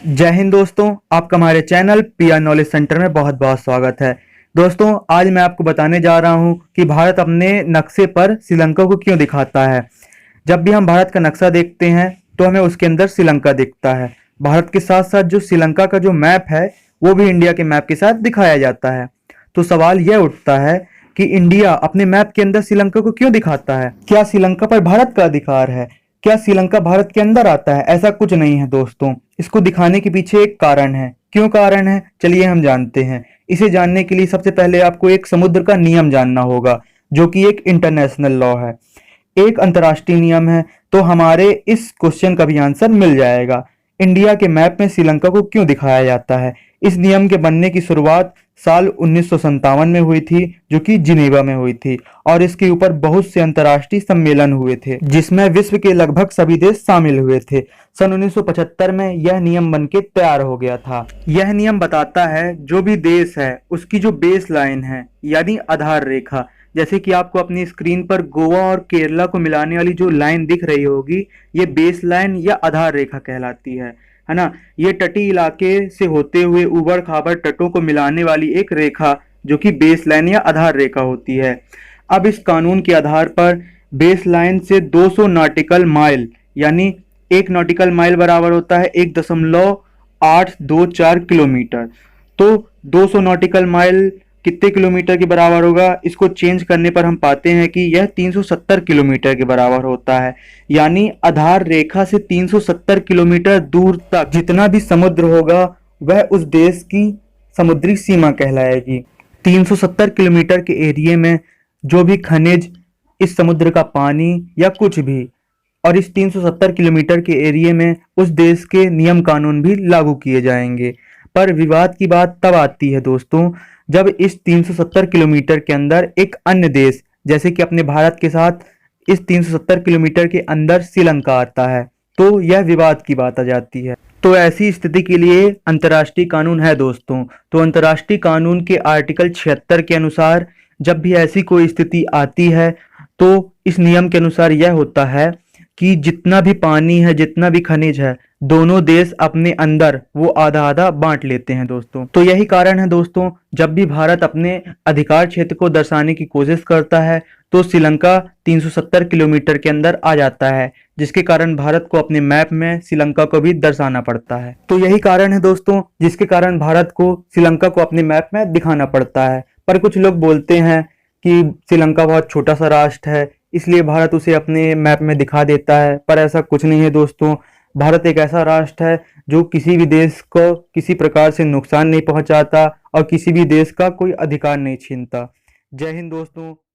जय हिंद दोस्तों, आपका हमारे चैनल पीआर नॉलेज सेंटर में बहुत बहुत स्वागत है। दोस्तों, आज मैं आपको बताने जा रहा हूं कि भारत अपने नक्शे पर श्रीलंका को क्यों दिखाता है। जब भी हम भारत का नक्शा देखते हैं तो हमें उसके अंदर श्रीलंका दिखता है। भारत के साथ साथ जो श्रीलंका का जो मैप है वो भी इंडिया के मैप के साथ दिखाया जाता है। तो सवाल यह उठता है कि इंडिया अपने मैप के अंदर श्रीलंका को क्यों दिखाता है। क्या श्रीलंका पर भारत का अधिकार है? क्या श्रीलंका भारत के अंदर आता है? ऐसा कुछ नहीं है दोस्तों। इसको दिखाने के पीछे एक कारण है। क्यों कारण है, चलिए हम जानते हैं। इसे जानने के लिए सबसे पहले आपको एक समुद्र का नियम जानना होगा, जो कि एक इंटरनेशनल लॉ है, एक अंतर्राष्ट्रीय नियम है। तो हमारे इस क्वेश्चन का भी आंसर मिल जाएगा। इंडिया के मैप में श्रीलंका को क्यों दिखाया जाता है? इस नियम के बनने की शुरुआत साल 1957 में हुई थी, जो कि जिनेवा में हुई थी, और इसके ऊपर बहुत से अंतर्राष्ट्रीय सम्मेलन हुए थे जिसमें विश्व के लगभग सभी देश शामिल हुए थे। सन 1975 में यह नियम बनके तैयार हो गया था। यह नियम बताता है जो भी देश है उसकी जो बेस लाइन है, यानी आधार रेखा, जैसे कि आपको अपनी स्क्रीन पर गोवा और केरला को मिलाने वाली जो लाइन दिख रही होगी, ये बेस लाइन या आधार रेखा कहलाती है ना। ये तटीय इलाके से होते हुए उबड़ खाबड़ तटों को मिलाने वाली एक रेखा, जो कि बेस लाइन या आधार रेखा होती है। अब इस कानून के आधार पर बेस लाइन से 200 नॉटिकल माइल, यानी 1 नॉटिकल माइल बराबर होता है 1.824 किलोमीटर। तो 200 नॉटिकल माइल कितने किलोमीटर के बराबर होगा? इसको चेंज करने पर हम पाते हैं कि यह 370 किलोमीटर के बराबर होता है। यानी आधार रेखा से 370 किलोमीटर दूर तक जितना भी समुद्र होगा वह उस देश की समुद्री सीमा कहलाएगी। 370 किलोमीटर के एरिया में जो भी खनिज, इस समुद्र का पानी या कुछ भी, और इस 370 किलोमीटर के एरिया में उस देश के नियम कानून भी लागू किए जाएंगे। पर विवाद की बात तब आती है दोस्तों, जब इस 370 किलोमीटर के अंदर एक अन्य देश, जैसे कि अपने भारत के साथ इस 370 किलोमीटर के अंदर श्रीलंका आता है, तो यह विवाद की बात आ जाती है। तो ऐसी स्थिति के लिए अंतर्राष्ट्रीय कानून है दोस्तों। तो अंतर्राष्ट्रीय कानून के आर्टिकल 76 के अनुसार जब भी ऐसी कोई स्थिति आती है तो इस नियम के अनुसार यह होता है कि जितना भी पानी है, जितना भी खनिज है, दोनों देश अपने अंदर वो आधा आधा बांट लेते हैं दोस्तों। तो यही कारण है दोस्तों, जब भी भारत अपने अधिकार क्षेत्र को दर्शाने की कोशिश करता है तो श्रीलंका 370 किलोमीटर के अंदर आ जाता है, जिसके कारण भारत को अपने मैप में श्रीलंका को भी दर्शाना पड़ता है। तो यही कारण है दोस्तों जिसके कारण भारत को श्रीलंका को अपने मैप में दिखाना पड़ता है। पर कुछ लोग बोलते हैं कि श्रीलंका बहुत छोटा सा राष्ट्र है, इसलिए भारत उसे अपने मैप में दिखा देता है। पर ऐसा कुछ नहीं है दोस्तों। भारत एक ऐसा राष्ट्र है जो किसी भी देश को किसी प्रकार से नुकसान नहीं पहुंचाता और किसी भी देश का कोई अधिकार नहीं छीनता। जय हिंद दोस्तों।